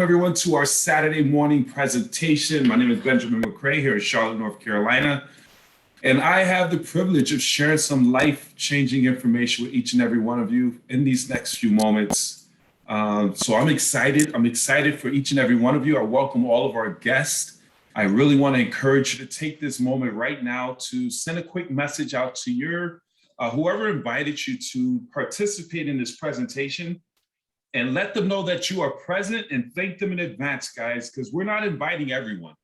Everyone, to our Saturday morning presentation. My name is Benjamin McCray here in Charlotte, North Carolina, and I have the privilege of sharing some life-changing information with each and every one of you in these next few moments. So I'm excited. I'm excited for each and every one of you. I welcome all of our guests. I really want to encourage you to take this moment right now to send a quick message out to your whoever invited you to participate in this presentation, and let them know that you are present and thank them in advance, guys, because we're not inviting everyone.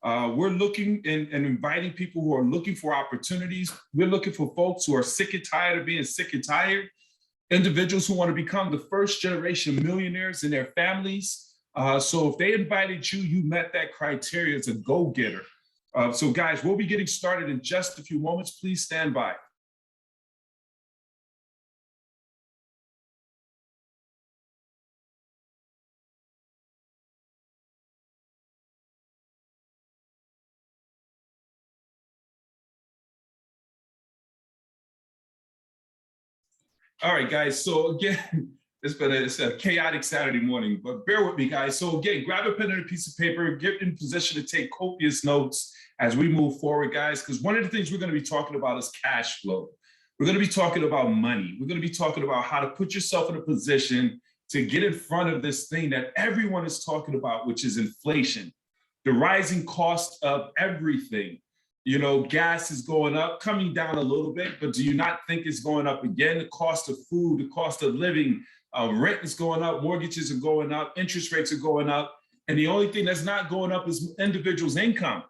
We're looking and inviting people who are looking for opportunities. We're looking for folks who are sick and tired of being sick and tired, individuals who want to become the first generation millionaires in their families. So if they invited you, you met that criteria as a go-getter. So guys, we'll be getting started in just a few moments. Please stand by. All right, guys. So again, it's a chaotic Saturday morning, but bear with me, guys. So again, grab a pen and a piece of paper, get in position to take copious notes as we move forward, guys, because one of the things we're going to be talking about is cash flow. We're going to be talking about money. We're going to be talking about how to put yourself in a position to get in front of this thing that everyone is talking about, which is inflation, the rising cost of everything. You know, gas is going up, coming down a little bit, but do you not think it's going up again? The cost of food, the cost of living, rent is going up, mortgages are going up, interest rates are going up. And the only thing that's not going up is individuals' income.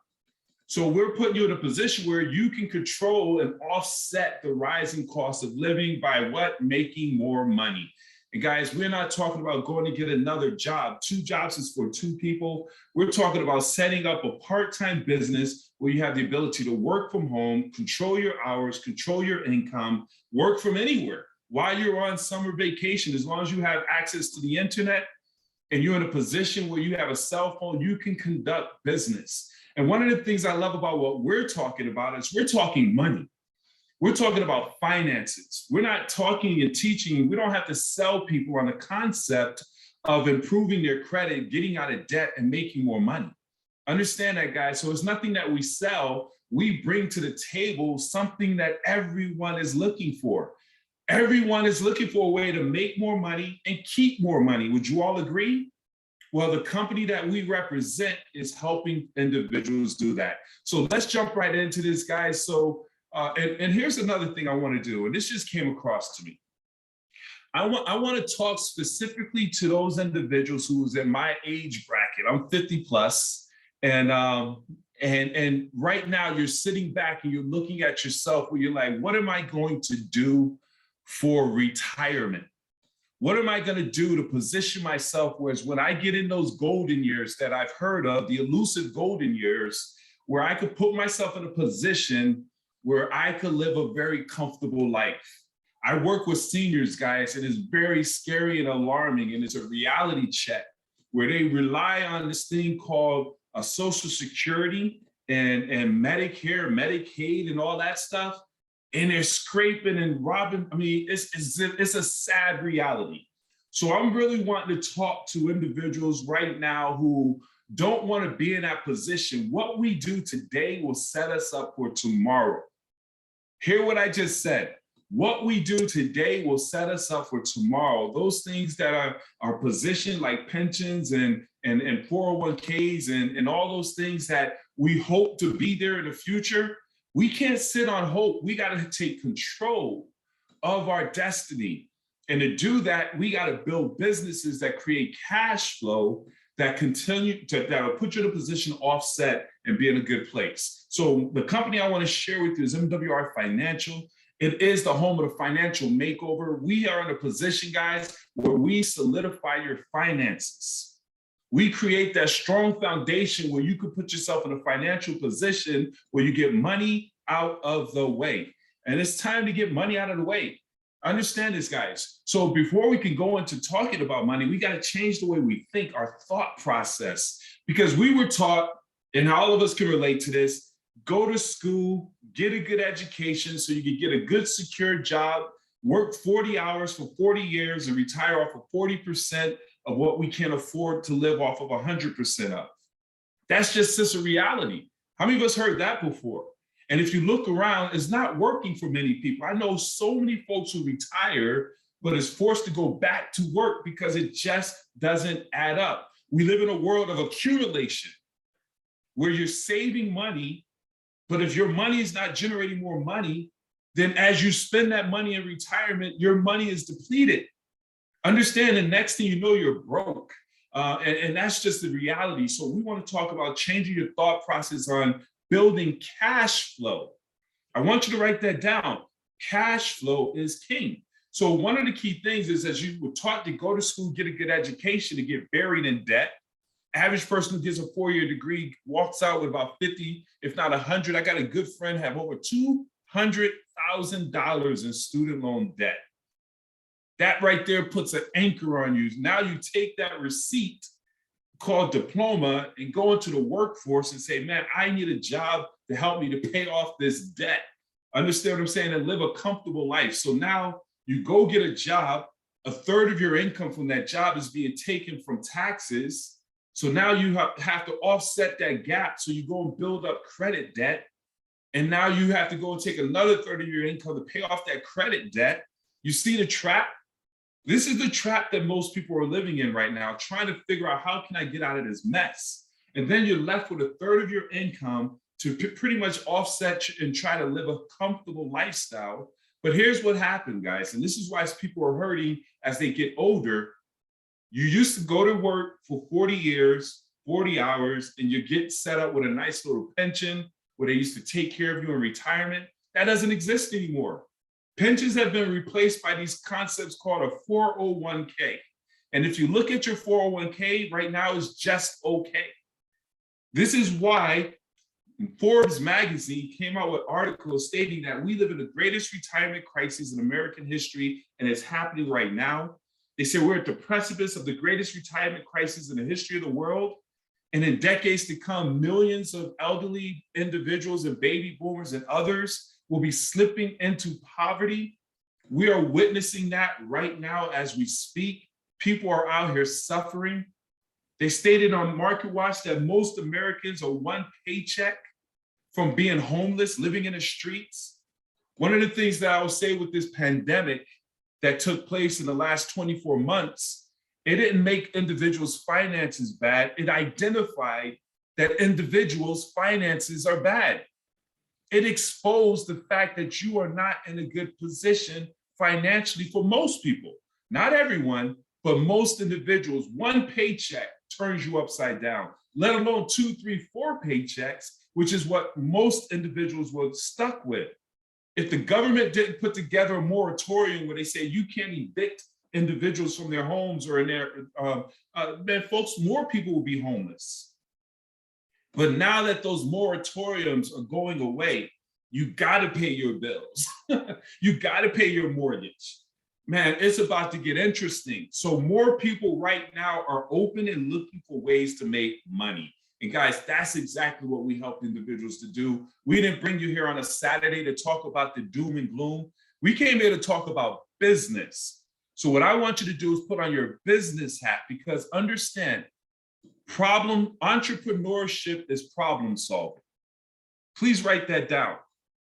So we're putting you in a position where you can control and offset the rising cost of living by what? Making more money. And guys, we're not talking about going to get another job. 2 jobs is for 2 people. We're talking about setting up a part-time business where you have the ability to work from home, control your hours, control your income, work from anywhere while you're on summer vacation. As long as you have access to the internet and you're in a position where you have a cell phone, you can conduct business. And one of the things I love about what we're talking about is we're talking money. We're talking about finances. We're not talking and teaching. We don't have to sell people on the concept of improving their credit, getting out of debt, and making more money. Understand that, guys. So it's nothing that we sell. We bring to the table something that everyone is looking for. Everyone is looking for a way to make more money and keep more money. Would you all agree? Well, the company that we represent is helping individuals do that. So let's jump right into this, guys. So and here's another thing I want to do, and this just came across to me. I want to talk specifically to those individuals who's in my age bracket. I'm 50 plus, and right now you're sitting back and you're looking at yourself where you're like, what am I going to do for retirement? What am I going to do to position myself whereas when I get in those golden years that I've heard of, the elusive golden years, where I could put myself in a position where I could live a very comfortable life. I work with seniors, guys, and it's very scary and alarming, and it's a reality check where they rely on this thing called a Social Security and Medicare, Medicaid, and all that stuff, and they're scraping and robbing. I mean, it's a sad reality. So I'm really wanting to talk to individuals right now who don't want to be in that position. What we do today will set us up for tomorrow. Hear what I just said. What we do today will set us up for tomorrow. Those things that are positioned like pensions and 401ks and all those things that we hope to be there in the future, we can't sit on hope. We got to take control of our destiny. And to do that, we got to build businesses that create cash flow that will put you in a position to offset and be in a good place. So the company I want to share with you is MWR Financial. It is the home of the financial makeover. We are in a position, guys, where we solidify your finances. We create that strong foundation where you can put yourself in a financial position where you get money out of the way. And it's time to get money out of the way. Understand this, guys. So before we can go into talking about money, we got to change the way we think, our thought process, because we were taught, and all of us can relate to this, go to school, get a good education so you can get a good, secure job, work 40 hours for 40 years and retire off of 40% of what we can afford to live off of 100% of. That's just a reality. How many of us heard that before? And if you look around, it's not working for many people. I know so many folks who retire, but is forced to go back to work because it just doesn't add up. We live in a world of accumulation where you're saving money, but if your money is not generating more money, then as you spend that money in retirement, your money is depleted. Understand the next thing you know, you're broke. And that's just the reality. So we want to talk about changing your thought process on building cash flow. I want you to write that down. Cash flow is king. So one of the key things is, as you were taught to go to school, get a good education, to get buried in debt. Average person who gets a 4-year degree walks out with about 50, if not 100. I got a good friend have over $200,000 in student loan debt. That right there puts an anchor on you. Now you take that receipt called diploma and go into the workforce and say, man, I need a job to help me to pay off this debt. Understand what I'm saying? And live a comfortable life. So now you go get a job. A third of your income from that job is being taken from taxes. So now you have to offset that gap. So you go and build up credit debt. And now you have to go and take another third of your income to pay off that credit debt. You see the trap? This is the trap that most people are living in right now, trying to figure out how can I get out of this mess? And then you're left with a third of your income to pretty much offset and try to live a comfortable lifestyle. But here's what happened, guys, and this is why people are hurting as they get older. You used to go to work for 40 years, 40 hours, and you get set up with a nice little pension where they used to take care of you in retirement. That doesn't exist anymore. Pensions have been replaced by these concepts called a 401k. And if you look at your 401k right now, it's just okay. This is why Forbes magazine came out with articles stating that we live in the greatest retirement crisis in American history, and it's happening right now. They say we're at the precipice of the greatest retirement crisis in the history of the world. And in decades to come, millions of elderly individuals and baby boomers and others will be slipping into poverty. We are witnessing that right now as we speak. People are out here suffering. They stated on Market Watch that most Americans are one paycheck from being homeless, living in the streets. One of the things that I will say with this pandemic that took place in the last 24 months, it didn't make individuals' finances bad. It identified that individuals' finances are bad. It exposed the fact that you are not in a good position financially for most people. Not everyone, but most individuals. One paycheck turns you upside down, let alone 2, 3, 4 paychecks, which is what most individuals were stuck with. If the government didn't put together a moratorium where they say you can't evict individuals from their homes or in their, then folks, more people will be homeless. But now that those moratoriums are going away, you got to pay your bills. You got to pay your mortgage. Man, it's about to get interesting. So more people right now are open and looking for ways to make money. And guys, that's exactly what we help individuals to do. We didn't bring you here on a Saturday to talk about the doom and gloom. We came here to talk about business. So what I want you to do is put on your business hat, because understand, entrepreneurship is problem solving. Please write that down.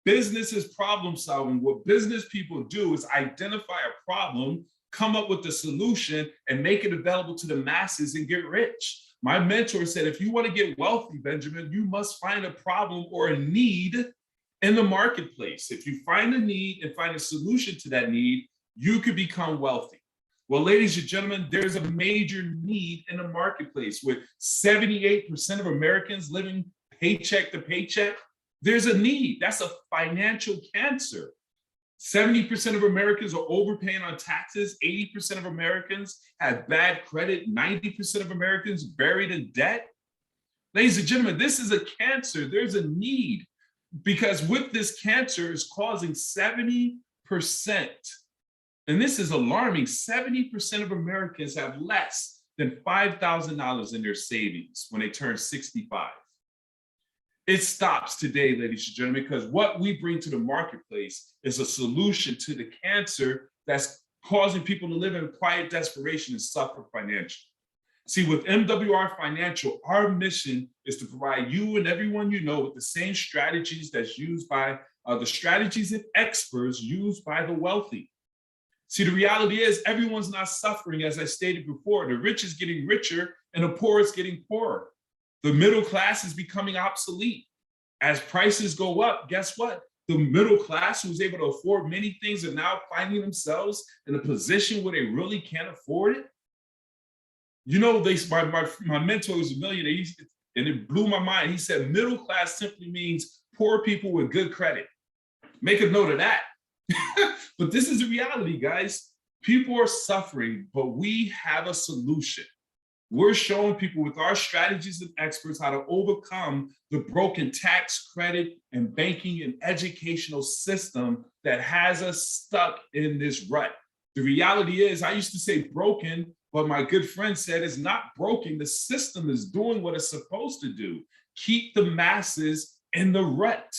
Business is problem solving. What business people do is identify a problem, come up with a solution, and make it available to the masses and get rich. My mentor said, if you want to get wealthy, Benjamin, you must find a problem or a need in the marketplace. If you find a need and find a solution to that need, you could become wealthy. Well, ladies and gentlemen, there's a major need in the marketplace with 78% of Americans living paycheck to paycheck. There's a need. That's a financial cancer. 70% of Americans are overpaying on taxes. 80% of Americans have bad credit. 90% of Americans buried in debt. Ladies and gentlemen, this is a cancer. There's a need, because with this cancer is causing 70%, and this is alarming, 70% of Americans have less than $5,000 in their savings when they turn 65. It stops today, ladies and gentlemen, because what we bring to the marketplace is a solution to the cancer that's causing people to live in quiet desperation and suffer financially. See, with MWR Financial, our mission is to provide you and everyone you know with the same strategies that's used by the strategies and experts used by the wealthy. See, the reality is everyone's not suffering, as I stated before. The rich is getting richer and the poor is getting poorer. The middle class is becoming obsolete. As prices go up, guess what? The middle class who's able to afford many things are now finding themselves in a position where they really can't afford it. You know, my mentor was a millionaire, and it blew my mind. He said middle class simply means poor people with good credit. Make a note of that. But this is the reality, guys. People are suffering, but we have a solution. We're showing people with our strategies and experts how to overcome the broken tax, credit, and banking and educational system that has us stuck in this rut. The reality is, I used to say broken, but my good friend said it's not broken. The system is doing what it's supposed to do. Keep the masses in the rut.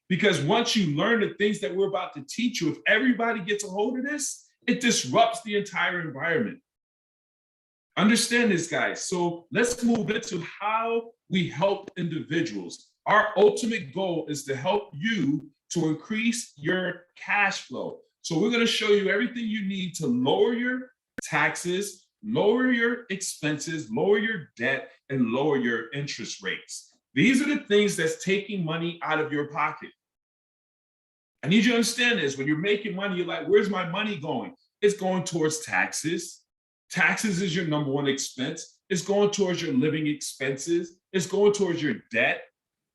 Because once you learn the things that we're about to teach you, if everybody gets a hold of this, it disrupts the entire environment. Understand this, guys. So let's move into how we help individuals. Our ultimate goal is to help you to increase your cash flow. So we're going to show you everything you need to lower your taxes, lower your expenses, lower your debt, and lower your interest rates. These are the things that's taking money out of your pocket. I need you to understand this. When you're making money, you're like, where's my money going? It's going towards taxes. Taxes is your number one expense. It's going towards your living expenses. It's going towards your debt.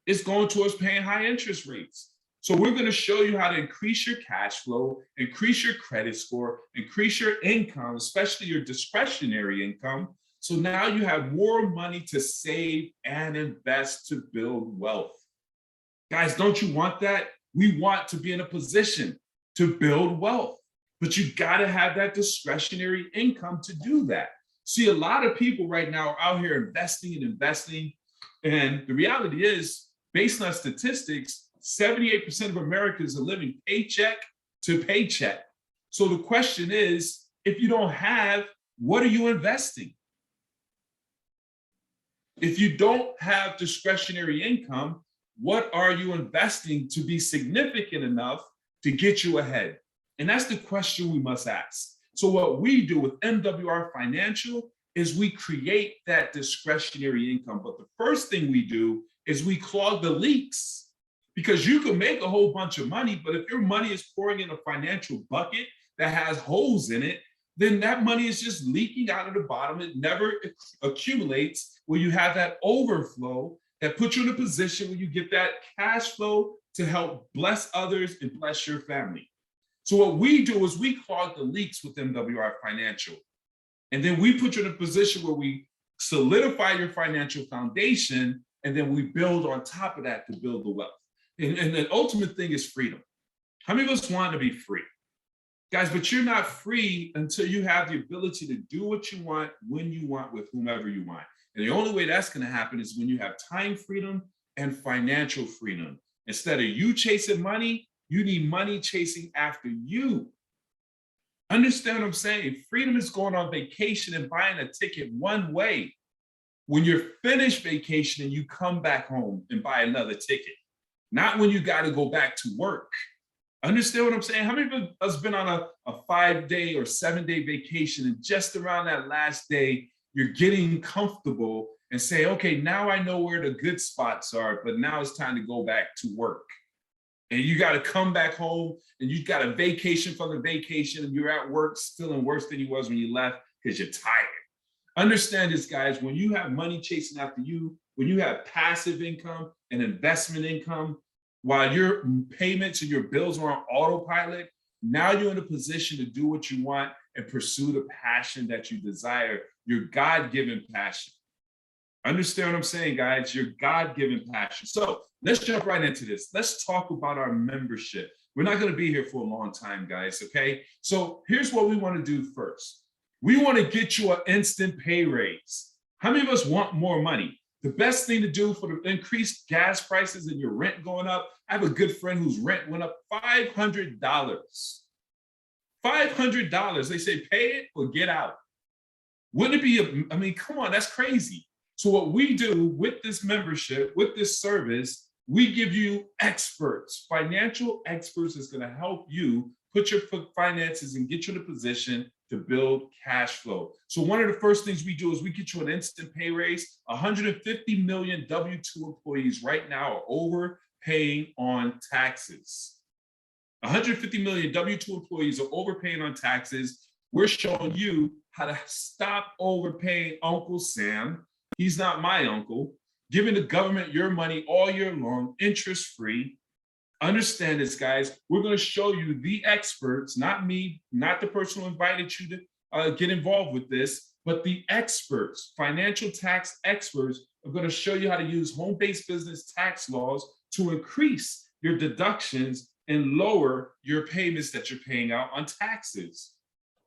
It's going towards paying high interest rates. So we're going to show you how to increase your cash flow, increase your credit score, increase your income, especially your discretionary income. So now you have more money to save and invest to build wealth. Guys, don't you want that? We want to be in a position to build wealth, but you got to have that discretionary income to do that. See, a lot of people right now are out here investing and investing. And the reality is, based on statistics, 78% of Americans are living paycheck to paycheck. So the question is, if you don't have, what are you investing? If you don't have discretionary income, what are you investing to be significant enough to get you ahead? And that's the question we must ask. So what we do with MWR Financial is we create that discretionary income. But the first thing we do is we clog the leaks, because you can make a whole bunch of money, but if your money is pouring in a financial bucket that has holes in it, then that money is just leaking out of the bottom. It never accumulates where you have that overflow that puts you in a position where you get that cash flow to help bless others and bless your family. So what we do is we clog the leaks with MWR Financial. And then we put you in a position where we solidify your financial foundation, and then we build on top of that to build the wealth. And the ultimate thing is freedom. How many of us want to be free? Guys, but you're not free until you have the ability to do what you want, when you want, with whomever you want. And the only way that's going to happen is when you have time freedom and financial freedom. Instead of you chasing money, you need money chasing after you. Understand what I'm saying? Freedom is going on vacation and buying a ticket one way. When you're finished vacationing, you come back home and buy another ticket. Not when you got to go back to work. Understand what I'm saying? How many of us been on a 5-day or 7-day vacation, and just around that last day, you're getting comfortable and say, okay, now I know where the good spots are, but now it's time to go back to work. And you got to come back home, and you got a vacation from the vacation, and you're at work feeling worse than you was when you left because you're tired. Understand this, guys. When you have money chasing after you, when you have passive income and investment income, while your payments and your bills are on autopilot, now you're in a position to do what you want and pursue the passion that you desire, your God-given passion. Understand what I'm saying, guys? Your God-given passion. So let's jump right into this. Let's talk about our membership. We're not going to be here for a long time, guys, okay? So here's what we want to do first. We want to get you an instant pay raise. How many of us want more money? The best thing to do for the increased gas prices and your rent going up, I have a good friend whose rent went up $500. $500. They say, pay it or get out. Wouldn't it be, I mean, come on, that's crazy. So what we do with this membership, with this service, we give you experts, financial experts that's going to help you put your finances and get you in a position to build cash flow. So one of the first things we do is we get you an instant pay raise. 150 million W-2 employees right now are overpaying on taxes. 150 million W-2 employees are overpaying on taxes. We're showing you how to stop overpaying Uncle Sam. He's not my uncle. Giving the government your money all year long, interest-free. Understand this, guys. We're going to show you the experts, not me, not the person who invited you to get involved with this, but the experts, financial tax experts, are going to show you how to use home-based business tax laws to increase your deductions and lower your payments that you're paying out on taxes.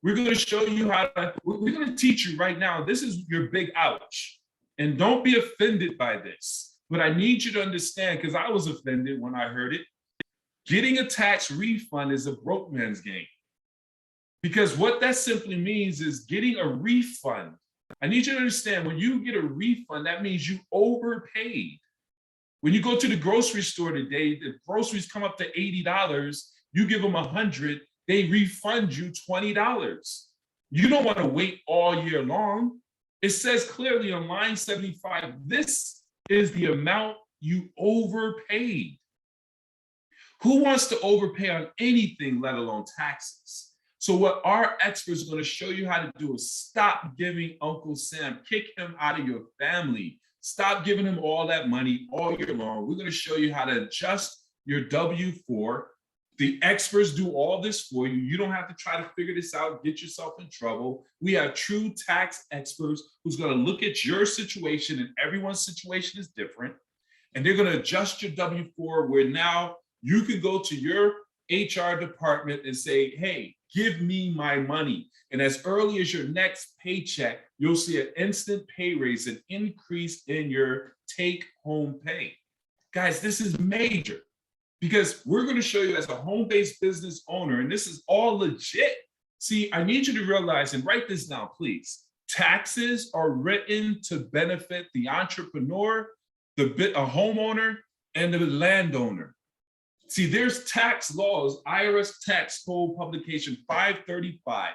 We're going to show you how to, we're going to teach you right now. This is your big ouch. And don't be offended by this. But I need you to understand, because I was offended when I heard it. Getting a tax refund is a broke man's game. Because what that simply means is getting a refund. I need you to understand, when you get a refund, that means you overpaid. When you go to the grocery store today, the groceries come up to $80, you give them $100, they refund you $20. You don't want to wait all year long. It says clearly on line 75, this is the amount you overpaid. Who wants to overpay on anything, let alone taxes? So what our experts are going to show you how to do is stop giving Uncle Sam, kick him out of your family. Stop giving him all that money all year long. We're going to show you how to adjust your W-4. The experts do all this for you. You don't have to try to figure this out, get yourself in trouble. We have true tax experts who's going to look at your situation, and everyone's situation is different. And they're going to adjust your W-4 where now you can go to your HR department and say, hey, give me my money. And as early as your next paycheck, you'll see an instant pay raise, an increase in your take-home pay. Guys, this is major, because we're going to show you as a home-based business owner, and this is all legit. See, I need you to realize, and write this down, please. Taxes are written to benefit the entrepreneur, a homeowner, and the landowner. See, there's tax laws, IRS tax code publication 535,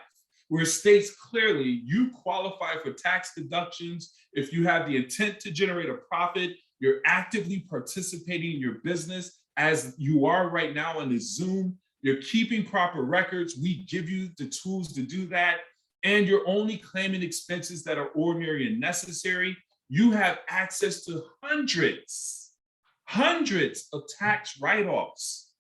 where it states clearly you qualify for tax deductions if you have the intent to generate a profit, you're actively participating in your business as you are right now on this Zoom, you're keeping proper records, we give you the tools to do that, and you're only claiming expenses that are ordinary and necessary. You have access to hundreds of tax write-offs.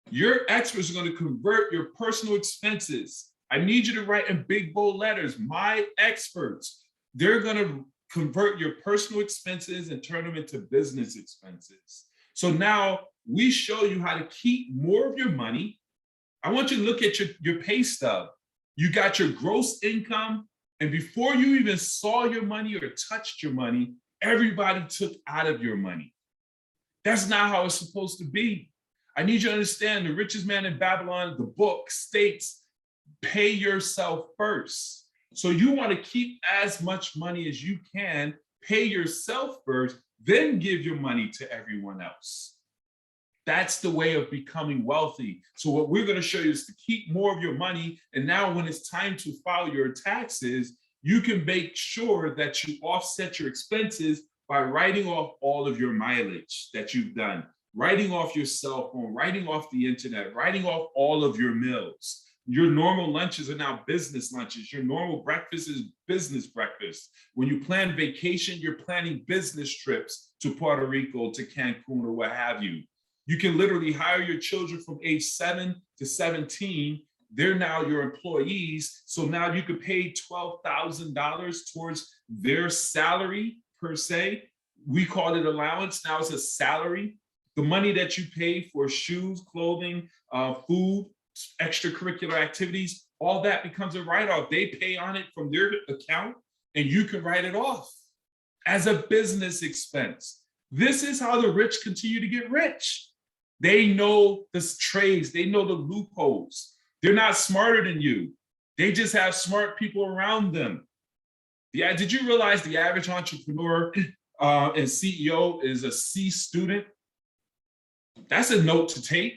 Your experts are going to convert your personal expenses. I need you to write in big bold letters, my experts. They're going to convert your personal expenses and turn them into business expenses. So now we show you how to keep more of your money. I want you to look at your pay stub. You got your gross income, and before you even saw your money or touched your money, everybody took out of your money. That's not how it's supposed to be. I need you to understand, the richest man in Babylon, the book states, pay yourself first. So you want to keep as much money as you can, pay yourself first, then give your money to everyone else. That's the way of becoming wealthy. So what we're going to show you is to keep more of your money. And now when it's time to file your taxes, you can make sure that you offset your expenses by writing off all of your mileage that you've done, writing off your cell phone, writing off the internet, writing off all of your meals. Your normal lunches are now business lunches. Your normal breakfast is business breakfast. When you plan vacation, you're planning business trips to Puerto Rico, to Cancun, or what have you. You can literally hire your children from age 7 to 17. They're now your employees. So now you could pay $12,000 towards their salary per se. We call it allowance. Now it's a salary. The money that you pay for shoes, clothing, food, extracurricular activities, all that becomes a write-off. They pay on it from their account, and you can write it off as a business expense. This is how the rich continue to get rich. They know the trades, they know the loopholes. They're not smarter than you. They just have smart people around them. Did you realize the average entrepreneur and CEO is a C student? That's a note to take.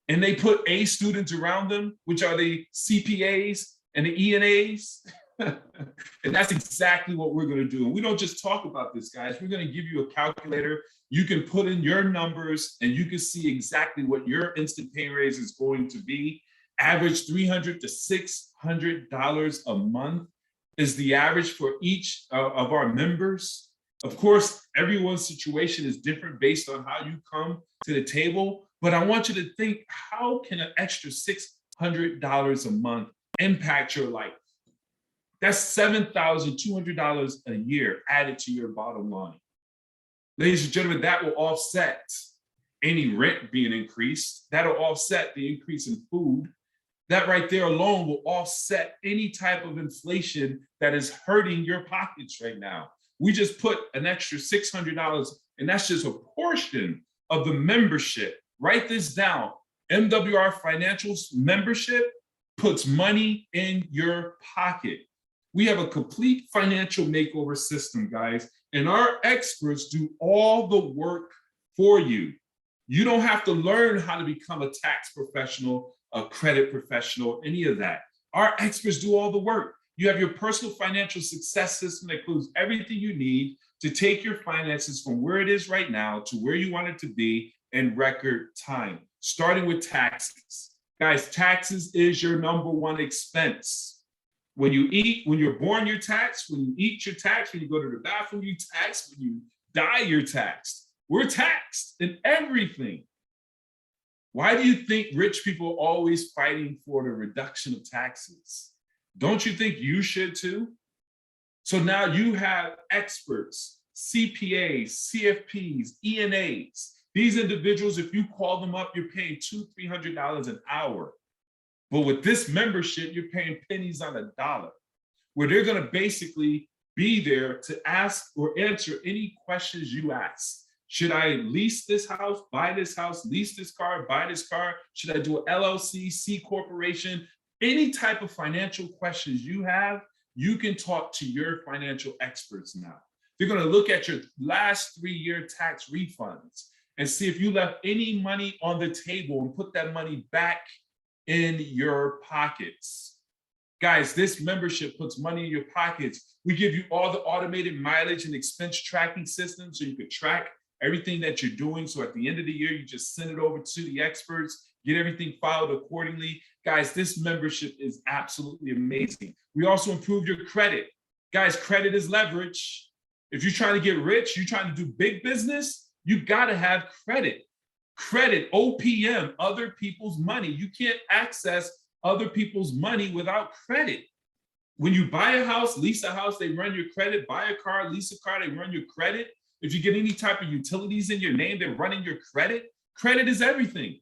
And they put A students around them, which are the CPAs and the ENAs. And that's exactly what we're going to do. And we don't just talk about this, guys. We're going to give you a calculator. You can put in your numbers and you can see exactly what your instant pay raise is going to be. Average $300 to $600 a month is the average for each of our members. Of course, everyone's situation is different based on how you come to the table. But I want you to think, how can an extra $600 a month impact your life? That's $7,200 a year added to your bottom line. Ladies and gentlemen, that will offset any rent being increased. That'll offset the increase in food. That right there alone will offset any type of inflation that is hurting your pockets right now. We just put an extra $600, and that's just a portion of the membership. Write this down. MWR Financial's membership puts money in your pocket. We have a complete financial makeover system, guys, and our experts do all the work for you. You don't have to learn how to become a tax professional, a credit professional, any of that. Our experts do all the work. You have your personal financial success system that includes everything you need to take your finances from where it is right now to where you want it to be in record time, starting with taxes. Guys, taxes is your number one expense. When you eat, when you're born, you're taxed. When you eat, you're taxed. When you go to the bathroom, you're taxed. When you die, you're taxed. We're taxed in everything. Why do you think rich people are always fighting for the reduction of taxes? Don't you think you should too? So now you have experts, CPAs, CFPs, ENAs. These individuals, if you call them up, you're paying $200, $300 an hour. But with this membership, you're paying pennies on a dollar, where they're going to basically be there to ask or answer any questions you ask. Should I lease this house, buy this house, lease this car, buy this car? Should I do an LLC, C corporation? Any type of financial questions you have, you can talk to your financial experts now. They're going to look at your last 3-year tax refunds and see if you left any money on the table and put that money back in your pockets. Guys, this membership puts money in your pockets. We give you all the automated mileage and expense tracking systems so you can track everything that you're doing. So at the end of the year, you just send it over to the experts, get everything filed accordingly. Guys, this membership is absolutely amazing. We also improved your credit. Guys, credit is leverage. If you're trying to get rich, you're trying to do big business, you gotta have credit. Credit, OPM, other people's money. You can't access other people's money without credit. When you buy a house, lease a house, they run your credit. Buy a car, lease a car, they run your credit. If you get any type of utilities in your name, they're running your credit. Credit is everything.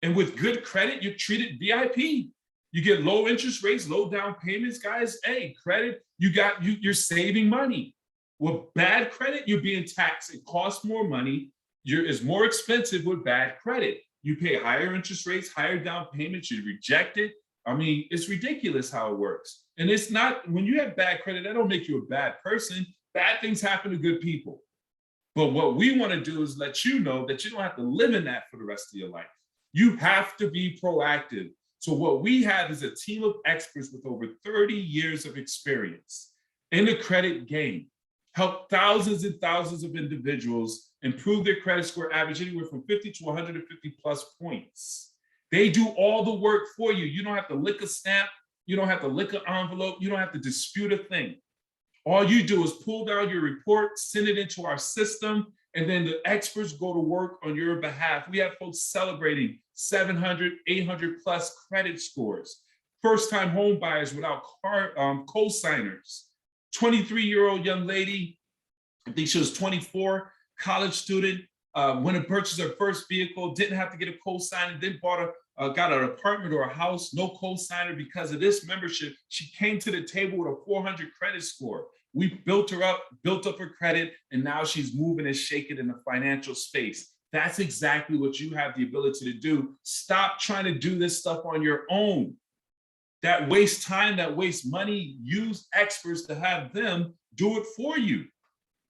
And with good credit, you're treated VIP. You get low interest rates, low down payments, guys. Hey, credit, you're saving money. With bad credit, you're being taxed. It costs more money. It's more expensive with bad credit. You pay higher interest rates, higher down payments, you reject it. I mean, it's ridiculous how it works. And it's not, when you have bad credit, that don't make you a bad person. Bad things happen to good people. But what we want to do is let you know that you don't have to live in that for the rest of your life. You have to be proactive. So what we have is a team of experts with over 30 years of experience in the credit game, help thousands and thousands of individuals improve their credit score average anywhere from 50 to 150 plus points. They do all the work for you. You don't have to lick a stamp. You don't have to lick an envelope. You don't have to dispute a thing. All you do is pull down your report, send it into our system, and then the experts go to work on your behalf. We have folks celebrating 700, 800 plus credit scores, first-time home buyers without co-signers, 23-year-old young lady, I think she was 24, college student, went and purchased her first vehicle, didn't have to get a co-signer, then got an apartment or a house, no co-signer. Because of this membership, she came to the table with a 400 credit score. We built her up, built up her credit, and now she's moving and shaking in the financial space. That's exactly what you have the ability to do. Stop trying to do this stuff on your own. that waste time, that waste money. Use experts to have them do it for you.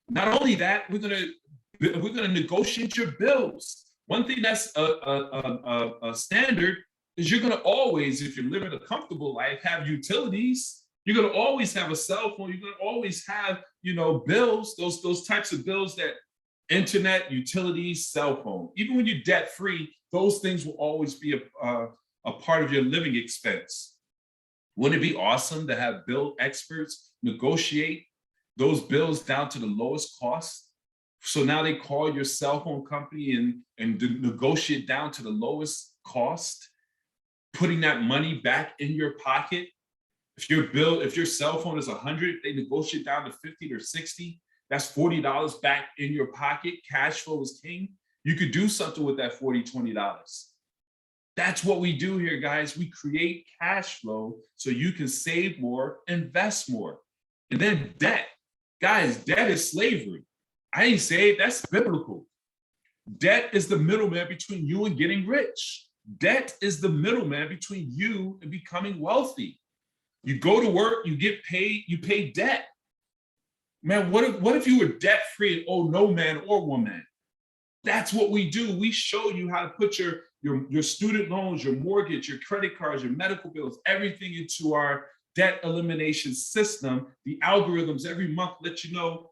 Not only that, we're gonna negotiate your bills. One thing that's a standard is you're gonna always, if you're living a comfortable life, have utilities. You're gonna always have a cell phone. You're gonna always have, bills. Those types of bills, that internet, utilities, cell phone. Even when you're debt free, those things will always be a part of your living expense. Wouldn't it be awesome to have bill experts negotiate those bills down to the lowest cost? So now they call your cell phone company and negotiate down to the lowest cost, putting that money back in your pocket. If your cell phone is 100, they negotiate down to 50 or 60. That's $40 back in your pocket. Cash flow is king. You could do something with that $40, $20. That's what we do here, guys. We create cash flow so you can save more, invest more. And then debt. Guys, debt is slavery. I ain't saying that's biblical. Debt is the middleman between you and getting rich. Debt is the middleman between you and becoming wealthy. You go to work, you get paid, you pay debt. Man, what if you were debt free and owe no man or woman? That's what we do. We show you how to put your student loans, your mortgage, your credit cards, your medical bills, everything into our debt elimination system. The algorithms every month let you know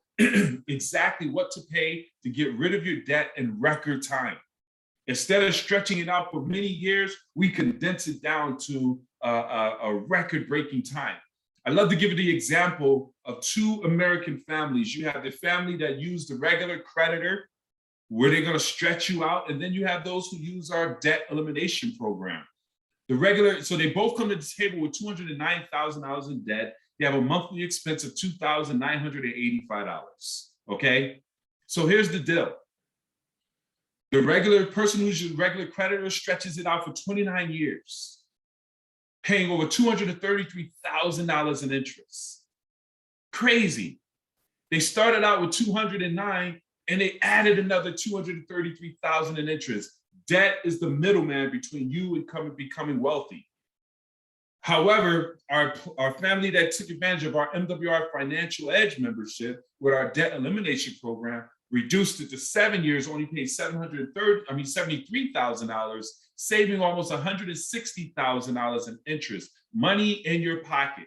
exactly what to pay to get rid of your debt in record time. Instead of stretching it out for many years, we condense it down to a record-breaking time. I love to give you the example of two American families. You have the family that use the regular creditor, where they're going to stretch you out, and then you have those who use our debt elimination program. So they both come to the table with $209,000 in debt. They have a monthly expense of $2,985. Okay, so here's the deal. The regular person who's your regular creditor stretches it out for 29 years, paying over $233,000 in interest. Crazy. They started out with 209 and they added another 233,000 in interest. Debt is the middleman between you and becoming wealthy. However, our family that took advantage of our MWR Financial Edge membership with our debt elimination program reduced it to 7 years, only paid $73,000, saving almost $160,000 in interest, money in your pocket.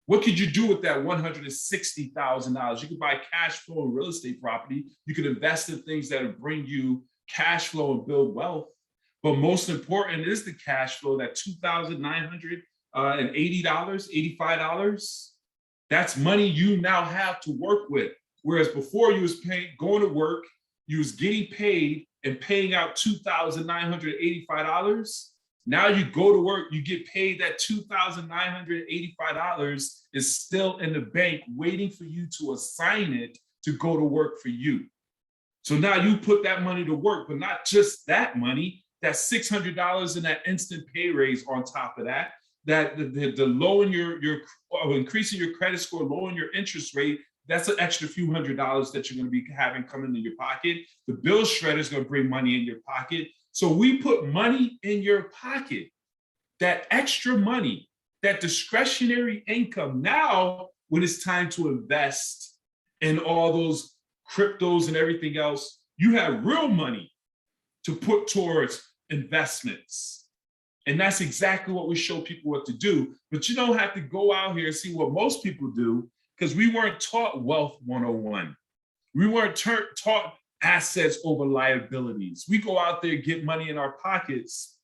What could you do with that $160,000? You could buy cash flow and real estate property. You could invest in things that will bring you cash flow and build wealth. But most important is the cash flow, that $2,980, $85. That's money you now have to work with. Whereas before you was going to work, you was getting paid and paying out $2,985. Now you go to work, you get paid. That $2,985 is still in the bank waiting for you to assign it to go to work for you. So now you put that money to work, but not just that money, that's $600 in that instant pay raise on top of that, the lowering increasing your credit score, lowering your interest rate, that's an extra few $100s that you're going to be having coming in your pocket. The bill shredder is going to bring money in your pocket. So we put money in your pocket, that extra money, that discretionary income. Now, when it's time to invest in all those cryptos and everything else, you have real money to put towards investments. And that's exactly what we show people what to do. But you don't have to go out here and see what most people do, because we weren't taught Wealth 101. We weren't taught assets over liabilities. We go out there, get money in our pockets,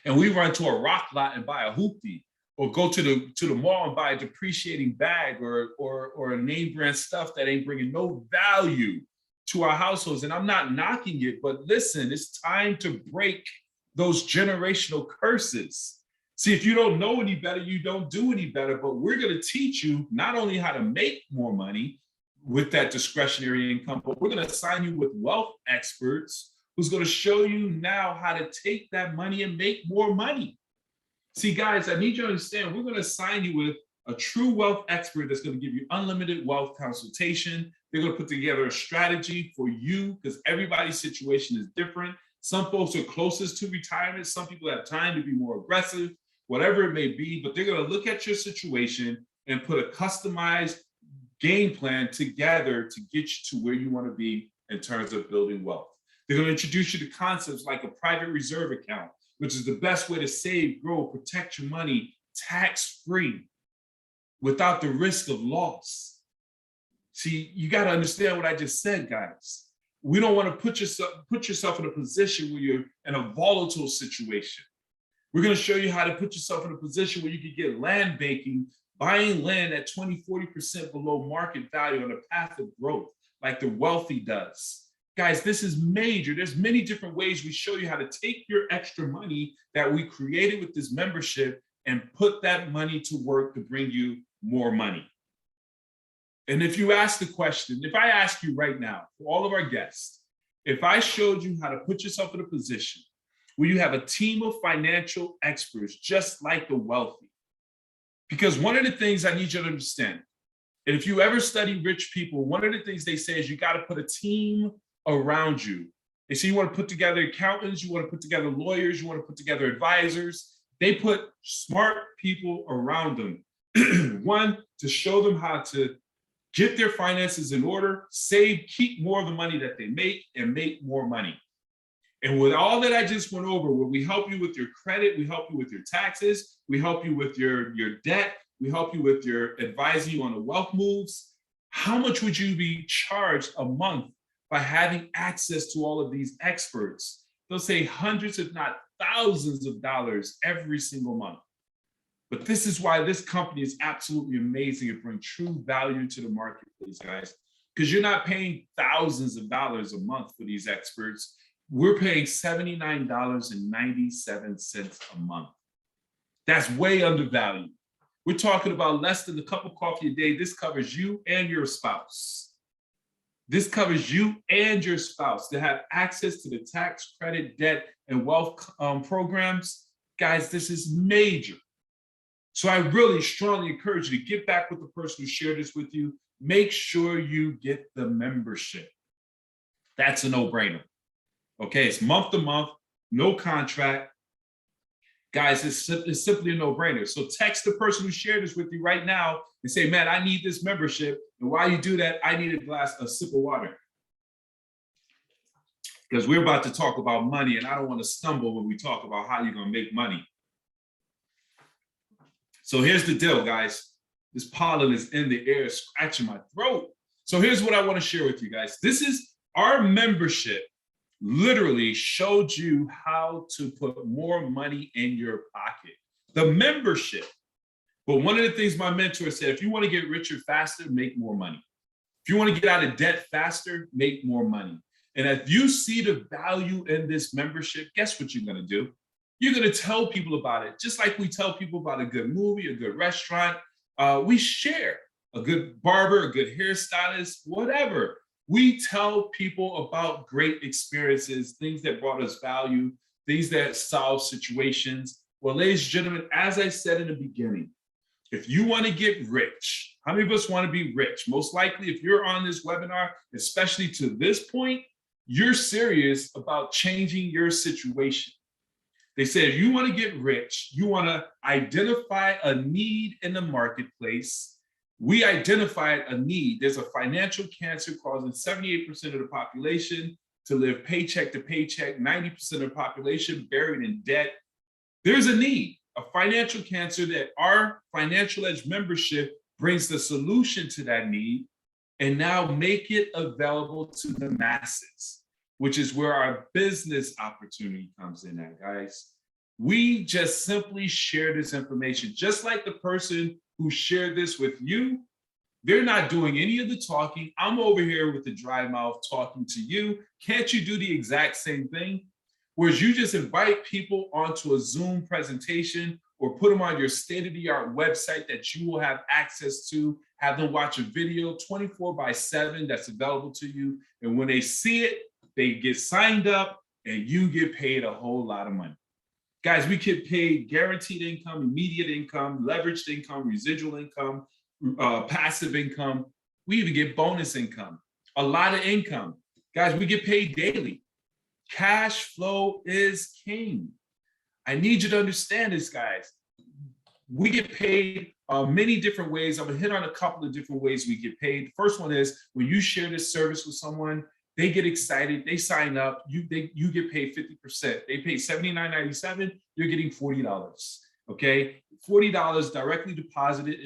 and we run to a rock lot and buy a hoopty, or go to the mall and buy a depreciating bag or a name brand stuff that ain't bringing no value to our households. And I'm not knocking it, but listen, it's time to break those generational curses. See, if you don't know any better, you don't do any better. But we're going to teach you not only how to make more money with that discretionary income, but we're going to assign you with wealth experts who's going to show you now how to take that money and make more money. See, guys, I need you to understand, we're going to assign you with a true wealth expert that's going to give you unlimited wealth consultation. They're going to put together a strategy for you, because everybody's situation is different. Some folks are closest to retirement. Some people have time to be more aggressive. whatever it may be, but they're going to look at your situation and put a customized game plan together to get you to where you want to be in terms of building wealth. They're going to introduce you to concepts like a private reserve account, which is the best way to save, grow, protect your money tax-free without the risk of loss. See, you got to understand what I just said, guys. We don't want to put yourself in a position where you're in a volatile situation. We're going to show you how to put yourself in a position where you can get land banking, buying land at 20, 40% below market value on a path of growth, like the wealthy does. Guys, this is major. There's many different ways we show you how to take your extra money that we created with this membership and put that money to work to bring you more money. And if you ask the question, if I ask you right now, for all of our guests, if I showed you how to put yourself in a position where you have a team of financial experts, just like the wealthy, because one of the things I need you to understand, and if you ever study rich people, one of the things they say is you got to put a team around you. They say you want to put together accountants, you want to put together lawyers, you want to put together advisors. They put smart people around them. One, to show them how to get their finances in order, save, keep more of the money that they make, and make more money. And with all that I just went over, where we help you with your credit, we help you with your taxes, we help you with your debt, we help you with your advising you on the wealth moves, how much would you be charged a month by having access to all of these experts? They'll say hundreds, if not thousands of dollars every single month. But this is why this company is absolutely amazing and brings true value to the marketplace, guys, because you're not paying thousands of dollars a month for these experts. We're paying $79.97 a month. That's way undervalued. We're talking about less than a cup of coffee a day. This covers you and your spouse. This covers you and your spouse to have access to the tax, credit, debt, and wealth programs. Guys, this is major. So I really strongly encourage you to get back with the person who shared this with you. Make sure you get the membership. That's a no-brainer. Okay, it's month to month, no contract. Guys, it's simply a no-brainer. So text the person who shared this with you right now and say, man, I need this membership. And while you do that, I need a sip of water. Because we're about to talk about money, and I don't want to stumble when we talk about how you're going to make money. So here's the deal, guys. This pollen is in the air, scratching my throat. So here's what I want to share with you guys. This is our membership. Literally showed you how to put more money in your pocket. The membership. But one of the things my mentor said, if you want to get richer faster, make more money. If you want to get out of debt faster, make more money. And if you see the value in this membership, guess what you're going to do? You're going to tell people about it. Just like we tell people about a good movie, a good restaurant. We share a good barber, a good hairstylist, whatever. We tell people about great experiences, things that brought us value, things that solve situations. Well, ladies and gentlemen, as I said in the beginning, if you want to get rich, how many of us want to be rich? Most likely, if you're on this webinar, especially to this point, you're serious about changing your situation. They say if you want to get rich, you want to identify a need in the marketplace. We identified a need. There's a financial cancer causing 78% of the population to live paycheck to paycheck, 90% of the population buried in debt. There's a need, a financial cancer that our Financial Edge membership brings the solution to that need and now make it available to the masses, which is where our business opportunity comes in at, guys. We just simply share this information, just like the person who shared this with you. They're not doing any of the talking. I'm over here with the dry mouth talking to you. Can't you do the exact same thing? Whereas you just invite people onto a Zoom presentation or put them on your state-of-the-art website that you will have access to, have them watch a video 24/7 that's available to you. And when they see it, they get signed up and you get paid a whole lot of money. Guys, we get paid guaranteed income, immediate income, leveraged income, residual income, passive income. We even get bonus income, a lot of income. Guys, we get paid daily. Cash flow is king. I need you to understand this, guys. We get paid many different ways. I'm gonna hit on a couple of different ways we get paid. First one is when you share this service with someone, they get excited, they sign up, you get paid 50%. They pay $79.97, you're getting $40. Okay, $40 directly deposited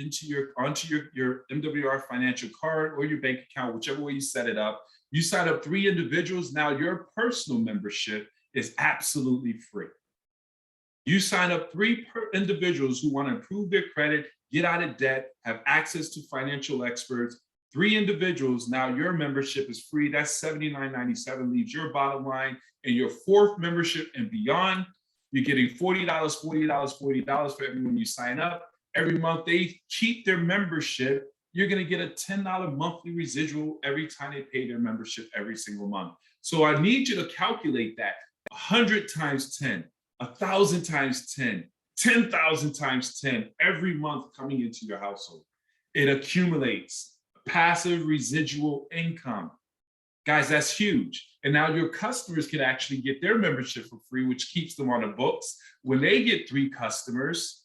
onto your MWR Financial card or your bank account, whichever way you set it up. You sign up 3 individuals. Now your personal membership is absolutely free. You sign up 3 individuals who want to improve their credit, get out of debt, have access to financial experts. 3 individuals, now your membership is free. That's $79.97, leaves your bottom line. And your 4th membership and beyond, you're getting $40, $40, $40 for everyone you sign up. Every month they keep their membership. You're going to get a $10 monthly residual every time they pay their membership every single month. So I need you to calculate that 100 times 10, 1,000 times 10, 10,000 times 10 every month coming into your household. It accumulates passive residual income. Guys, that's huge. And now your customers can actually get their membership for free, which keeps them on the books. When they get 3 customers,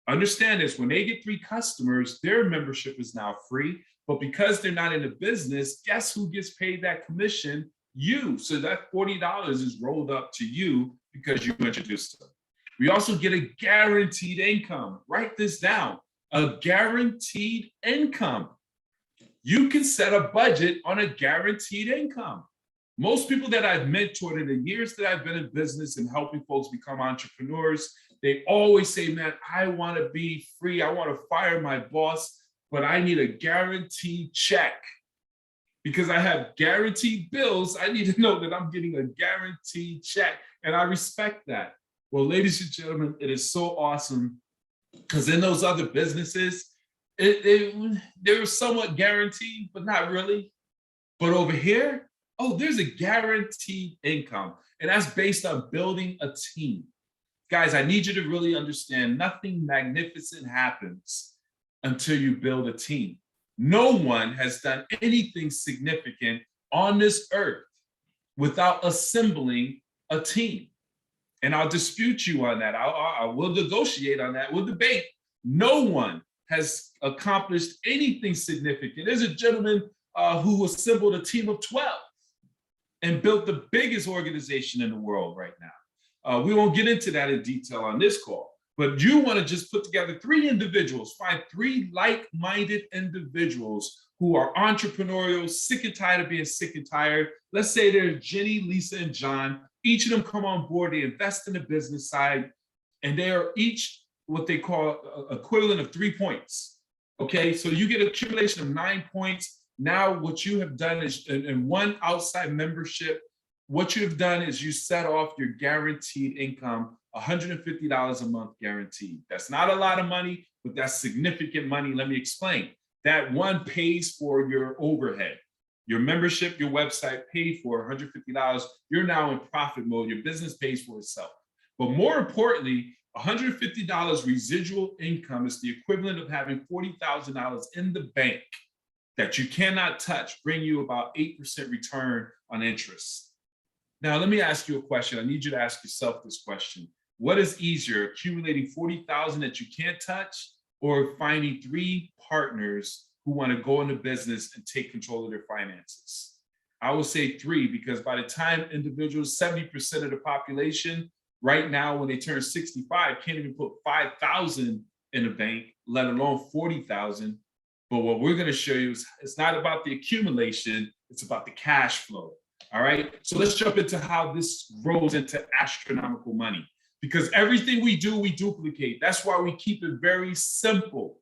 understand this, when they get 3 customers, their membership is now free. But because they're not in the business, guess who gets paid that commission? You. So that $40 is rolled up to you because you introduced them. We also get a guaranteed income. Write this down, a guaranteed income. You can set a budget on a guaranteed income. Most people that I've mentored in the years that I've been in business and helping folks become entrepreneurs, they always say, man, I want to be free. I want to fire my boss, but I need a guaranteed check. Because I have guaranteed bills, I need to know that I'm getting a guaranteed check. And I respect that. Well, ladies and gentlemen, it is so awesome because in those other businesses, they were somewhat guaranteed, but not really. But over here, oh, there's a guaranteed income. And that's based on building a team. Guys, I need you to really understand nothing magnificent happens until you build a team. No one has done anything significant on this earth without assembling a team. And I'll dispute you on that. I will negotiate on that. We'll debate. No one has accomplished anything significant. There's a gentleman who assembled a team of 12 and built the biggest organization in the world right now. We won't get into that in detail on this call, but you want to just put together 3 individuals, find 3 like-minded individuals who are entrepreneurial, sick and tired of being sick and tired. Let's say they're Jenny, Lisa, and John. Each of them come on board, they invest in the business side, and they are each what they call equivalent of 3 points. Okay, so you get an accumulation of 9 points. Now what you have done is, in one outside membership, what you have done is you set off your guaranteed income, $150 a month guaranteed. That's not a lot of money, but that's significant money. Let me explain. That one pays for your overhead. Your membership, your website paid for $150. You're now in profit mode. Your business pays for itself. But more importantly, $150 residual income is the equivalent of having $40,000 in the bank that you cannot touch, bring you about 8% return on interest. Now, let me ask you a question. I need you to ask yourself this question. What is easier, accumulating $40,000 that you can't touch, or finding 3 partners who want to go into business and take control of their finances? I will say 3, because by the time individuals, 70% of the population right now, when they turn 65, can't even put $5,000 in a bank, let alone $40,000. But what we're going to show you is it's not about the accumulation, it's about the cash flow. All right. So let's jump into how this grows into astronomical money, because everything we do, we duplicate. That's why we keep it very simple.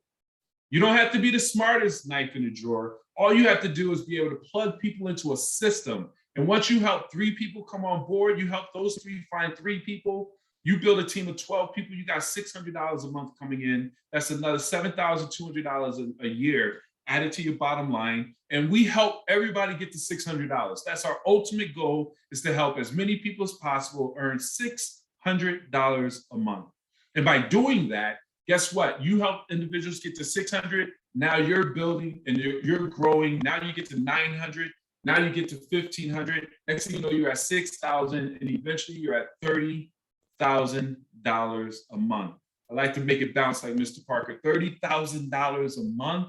You don't have to be the smartest knife in the drawer. All you have to do is be able to plug people into a system. And once you help 3 people come on board, you help those 3 find 3 people, you build a team of 12 people, you got $600 a month coming in. That's another $7,200 a year added to your bottom line. And we help everybody get to $600. That's our ultimate goal, is to help as many people as possible earn $600 a month. And by doing that, guess what? You help individuals get to 600. Now you're building and you're growing. Now you get to 900. Now you get to 1,500. Next thing you know, you're at 6,000, and eventually you're at $30,000 a month. I like to make it bounce like Mr. Parker. $30,000 a month.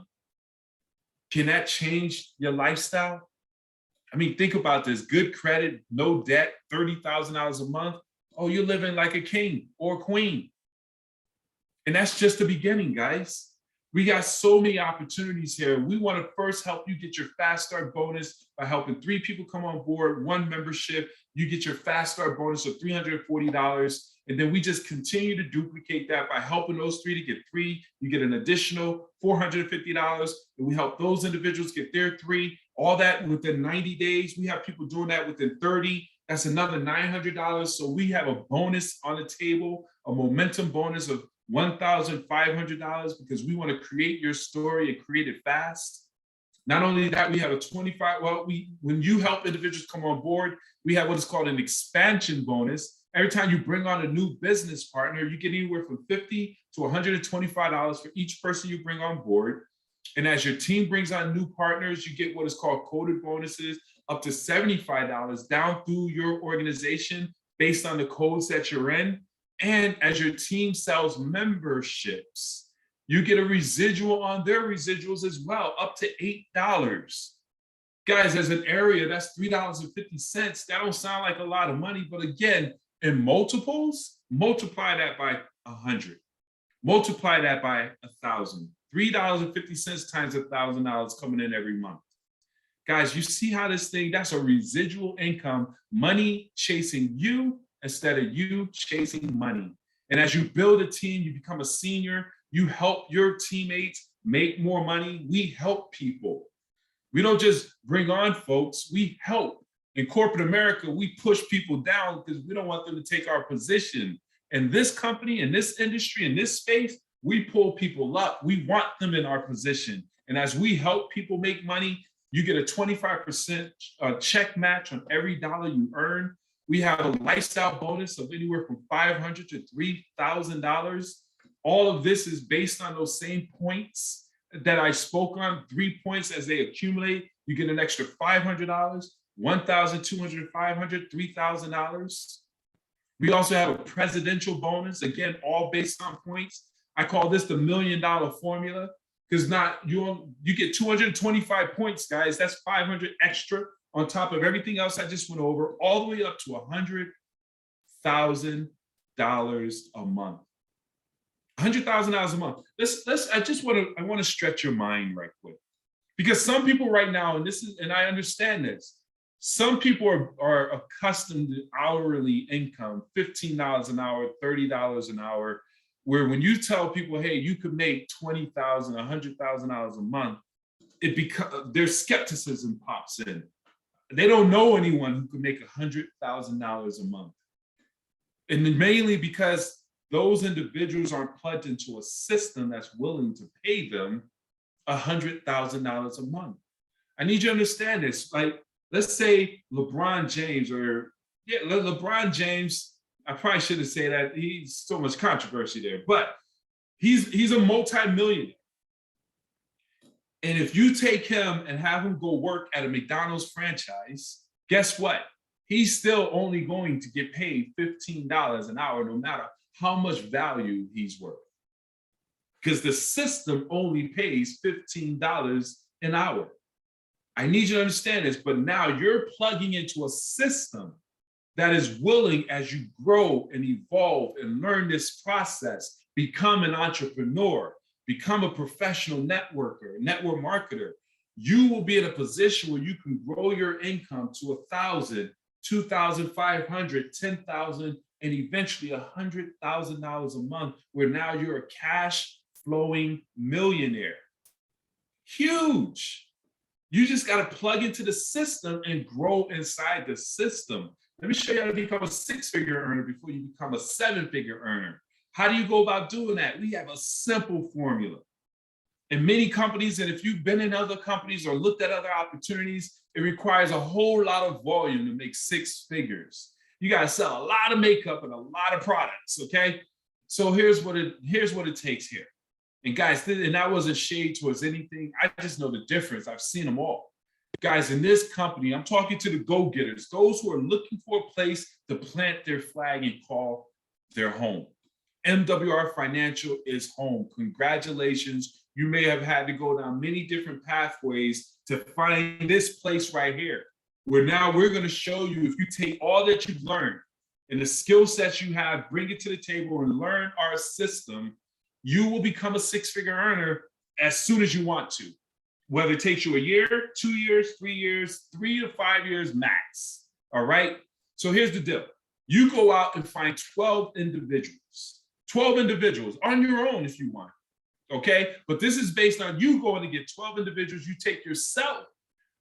Can that change your lifestyle? I mean, think about this. Good credit, no debt, $30,000 a month. Oh, you're living like a king or a queen. And that's just the beginning, guys. We got so many opportunities here. We want to first help you get your fast start bonus by helping 3 people come on board, 1 membership. You get your fast start bonus of $340. And then we just continue to duplicate that by helping those 3 to get 3. You get an additional $450. And we help those individuals get their 3. All that within 90 days. We have people doing that within 30. That's another $900. So we have a bonus on the table, a momentum bonus of $1,500 because we want to create your story and create it fast. Not only that, we have a 25, when you help individuals come on board, we have what is called an expansion bonus. Every time you bring on a new business partner, you get anywhere from $50 to $125 for each person you bring on board. And as your team brings on new partners, you get what is called coded bonuses up to $75 down through your organization based on the codes that you're in. And as your team sells memberships, you get a residual on their residuals as well, up to $8. Guys, as an area, that's $3.50. That don't sound like a lot of money, but again, in multiples, multiply that by 100. Multiply that by 1,000. $3.50 times $1,000 coming in every month. Guys, you see how this thing, that's a residual income, money chasing you instead of you chasing money. And as you build a team, you become a senior, you help your teammates make more money. We help people. We don't just bring on folks, we help. In corporate America, we push people down because we don't want them to take our position. In this company, in this industry, in this space, we pull people up. We want them in our position. And as we help people make money, you get a 25% check match on every dollar you earn. We have a lifestyle bonus of anywhere from $500 to $3,000. All of this is based on those same points that I spoke on, 3 points as they accumulate. You get an extra $500, $1,200, $500, $3,000. We also have a presidential bonus, again, all based on points. I call this the $1 million formula because you get 225 points, guys. That's 500 extra on top of everything else I just went over, all the way up to $100,000 a month. $100,000 a month. I want to stretch your mind right quick, because some people right now, and I understand this, some people are accustomed to hourly income, $15 an hour, $30 an hour, where when you tell people, hey, you could make $20,000, $100,000 a month, their skepticism pops in. They don't know anyone who can make $100,000 a month. And mainly because those individuals aren't plugged into a system that's willing to pay them $100,000 a month. I need you to understand this. Like, let's say LeBron James, LeBron James, I probably shouldn't say that. He's so much controversy there, but he's a multi-millionaire. And if you take him and have him go work at a McDonald's franchise, guess what? He's still only going to get paid $15 an hour, no matter how much value he's worth. Because the system only pays $15 an hour. I need you to understand this, but now you're plugging into a system that is willing, as you grow and evolve and learn this process, become an entrepreneur, become a professional networker, network marketer. You will be in a position where you can grow your income to $1,000, $2,500, $10,000, and eventually $100,000 a month, where now you're a cash flowing millionaire. Huge. You just got to plug into the system and grow inside the system. Let me show you how to become a 6-figure earner before you become a 7-figure earner. How do you go about doing that? We have a simple formula. In many companies, and if you've been in other companies or looked at other opportunities, it requires a whole lot of volume to make 6 figures. You got to sell a lot of makeup and a lot of products, okay? So here's what it takes here. And guys, and that wasn't shade towards anything. I just know the difference. I've seen them all. Guys, in this company, I'm talking to the go-getters, those who are looking for a place to plant their flag and call their home. MWR Financial is home. Congratulations. You may have had to go down many different pathways to find this place right here, where now we're going to show you, if you take all that you've learned and the skill sets you have, bring it to the table and learn our system, you will become a six-figure earner as soon as you want to, whether it takes you a year, 2 years, 3 years, 3 to 5 years max. All right. So here's the deal. You go out and find 12 individuals on your own if you want. Okay. But this is based on you going to get 12 individuals. You take yourself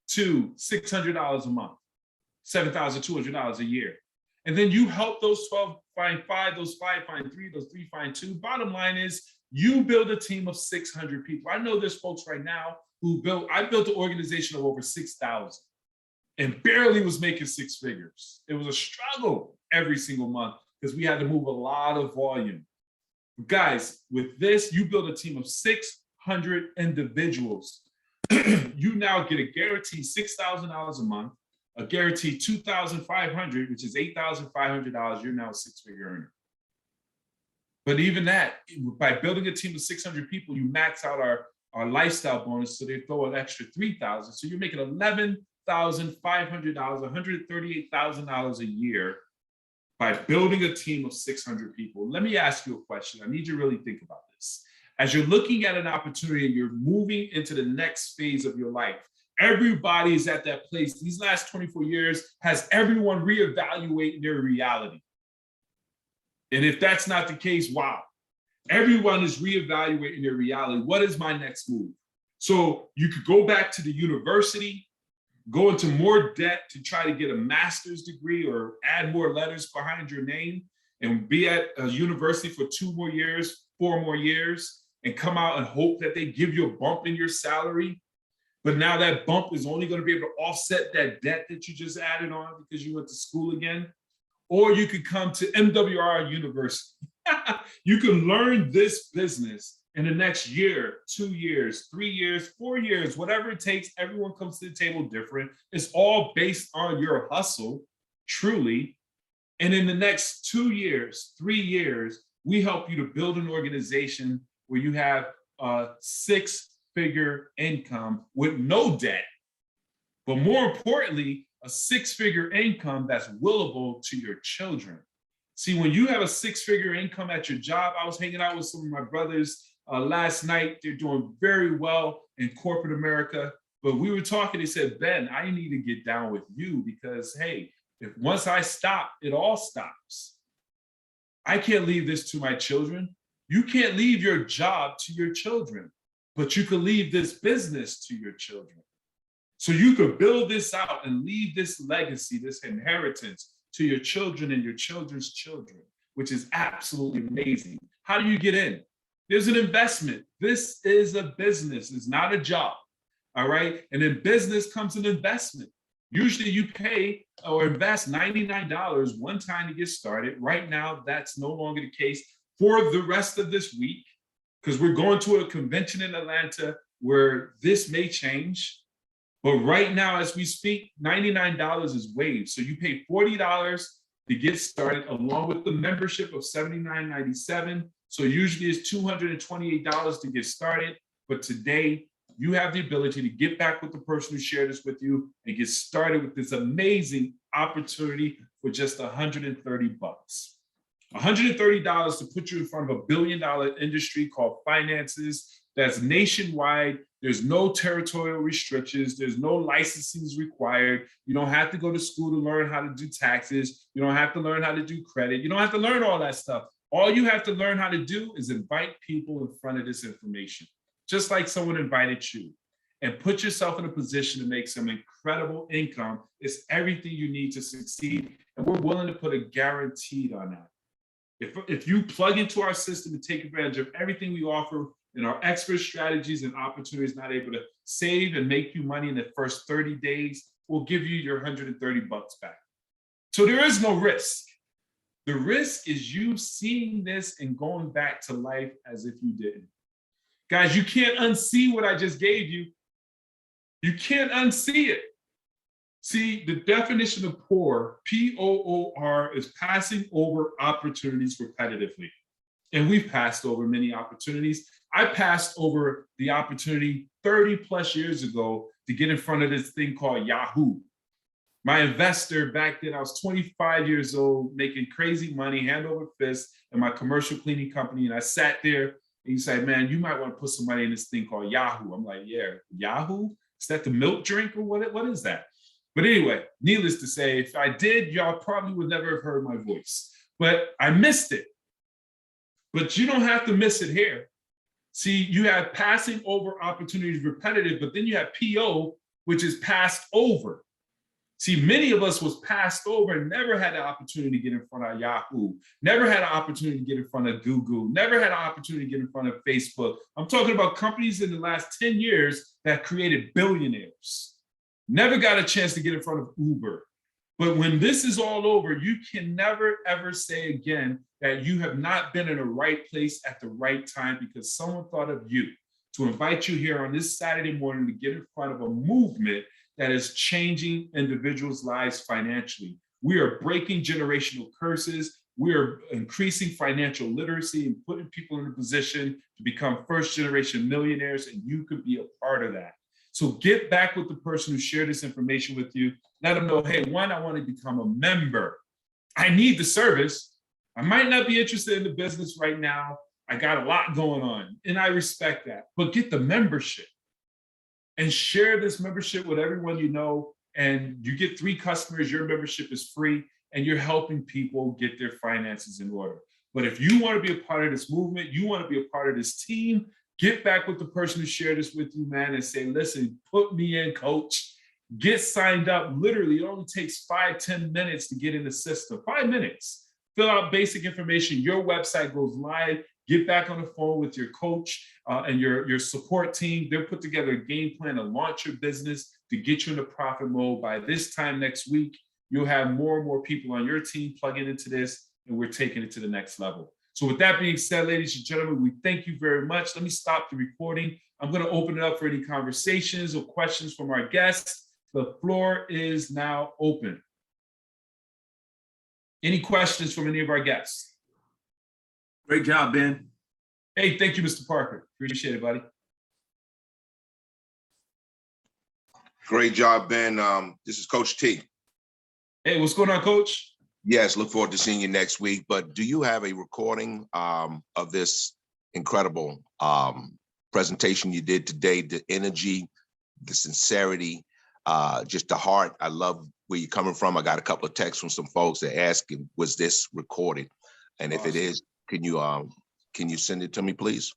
to $600 a month, $7,200 a year. And then you help those 12 find 5, those 5 find 3, those 3 find 2. Bottom line is you build a team of 600 people. I know there's folks right now I built an organization of over 6,000 and barely was making 6 figures. It was a struggle every single month because we had to move a lot of volume. Guys, with this, you build a team of 600 individuals. You now get a guaranteed $6,000 a month, a guaranteed $2,500, which is $8,500. You're now a six-figure earner. But even that, by building a team of 600 people, you max out our lifestyle bonus, so they throw an extra $3,000. So you're making $11,500, $138,000 a year by building a team of 600 people. Let me ask you a question. I need you to really think about this. As you're looking at an opportunity and you're moving into the next phase of your life, everybody is at that place. These last 24 years has everyone reevaluating their reality. And if that's not the case, wow. Everyone is reevaluating their reality. What is my next move? So you could go back to the university, go into more debt to try to get a master's degree or add more letters behind your name and be at a university for 2 more years, 4 more years, and come out and hope that they give you a bump in your salary. But now that bump is only going to be able to offset that debt that you just added on because you went to school again. Or you could come to MWR University. You can learn this business in the next year, 2 years, 3 years, 4 years, whatever it takes. Everyone comes to the table different. It's all based on your hustle, truly. And in the next 2 years, 3 years, we help you to build an organization where you have a 6-figure income with no debt. But more importantly, a 6-figure income that's willable to your children. See, when you have a 6-figure income at your job, I was hanging out with some of my brothers last night. They're doing very well in corporate America. But we were talking, they said, Ben, I need to get down with you because, hey, if once I stop, it all stops. I can't leave this to my children. You can't leave your job to your children, but you can leave this business to your children. So you could build this out and leave this legacy, this inheritance to your children and your children's children, which is absolutely amazing. How do you get in? There's an investment. This is a business. It's not a job. All right. And in business comes an investment. Usually you pay or invest $99 one time to get started. Right now, that's no longer the case for the rest of this week, because we're going to a convention in Atlanta where this may change. But right now, as we speak, $99 is waived. So you pay $40 to get started, along with the membership of $79.97. So usually it's $228 to get started. But today, you have the ability to get back with the person who shared this with you and get started with this amazing opportunity for just $130. $130 to put you in front of $1 billion industry called finances. That's nationwide. There's no territorial restrictions. There's no licenses required. You don't have to go to school to learn how to do taxes. You don't have to learn how to do credit. You don't have to learn all that stuff. All you have to learn how to do is invite people in front of this information, just like someone invited you, and put yourself in a position to make some incredible income. It's everything you need to succeed. And we're willing to put a guaranteed on that. If you plug into our system and take advantage of everything we offer and our expert strategies and opportunities, not able to save and make you money in the first 30 days, we'll give you your $130 back. So there is no risk. The risk is you seeing this and going back to life as if you didn't. Guys, you can't unsee what I just gave you. You can't unsee it. See, the definition of poor, P-O-O-R, is passing over opportunities repetitively. And we've passed over many opportunities. I passed over the opportunity 30 plus years ago to get in front of this thing called Yahoo. My investor back then, I was 25 years old, making crazy money, hand over fist, in my commercial cleaning company. And I sat there and he said, man, you might want to put some money in this thing called Yahoo. I'm like, yeah, Yahoo? Is that the milk drink or what is that? But anyway, needless to say, if I did, y'all probably would never have heard my voice. But I missed it. But you don't have to miss it here. See, you have passing over opportunities, repetitive, but then you have PO, which is passed over. See, many of us was passed over and never had the opportunity to get in front of Yahoo, never had an opportunity to get in front of Google, never had an opportunity to get in front of Facebook. I'm talking about companies in the last 10 years that created billionaires. Never got a chance to get in front of Uber. But when this is all over, you can never, ever say again that you have not been in the right place at the right time because someone thought of you to invite you here on this Saturday morning to get in front of a movement that is changing individuals' lives financially. We are breaking generational curses. We are increasing financial literacy and putting people in a position to become first-generation millionaires, and you could be a part of that. So get back with the person who shared this information with you. Let them know, hey, one, I want to become a member. I need the service. I might not be interested in the business right now. I got a lot going on, and I respect that. But get the membership and share this membership with everyone you know. And you get 3 customers, your membership is free, and you're helping people get their finances in order. But if you want to be a part of this movement, you want to be a part of this team, get back with the person who shared this with you, man, and say, listen, put me in, coach. Get signed up. Literally, it only takes 5-10 minutes to get in the system. 5 minutes. Fill out basic information. Your website goes live. Get back on the phone with your coach and your support team. They'll put together a game plan to launch your business, to get you into profit mode. By this time next week, you'll have more and more people on your team plugging into this, and we're taking it to the next level. So with that being said, ladies and gentlemen, we thank you very much. Let me stop the recording. I'm going to open it up for any conversations or questions from our guests. The floor is now open. Any questions from any of our guests? Great job, Ben. Hey, thank you, Mr. Parker. Appreciate it, buddy. Great job, Ben. This is Coach T. Hey, what's going on, Coach? Yes, look forward to seeing you next week. But do you have a recording of this incredible presentation you did today? The energy, the sincerity, just the heart. I love where you're coming from. I got a couple of texts from some folks that asking, was this recorded? And if it is, can you send it to me, please?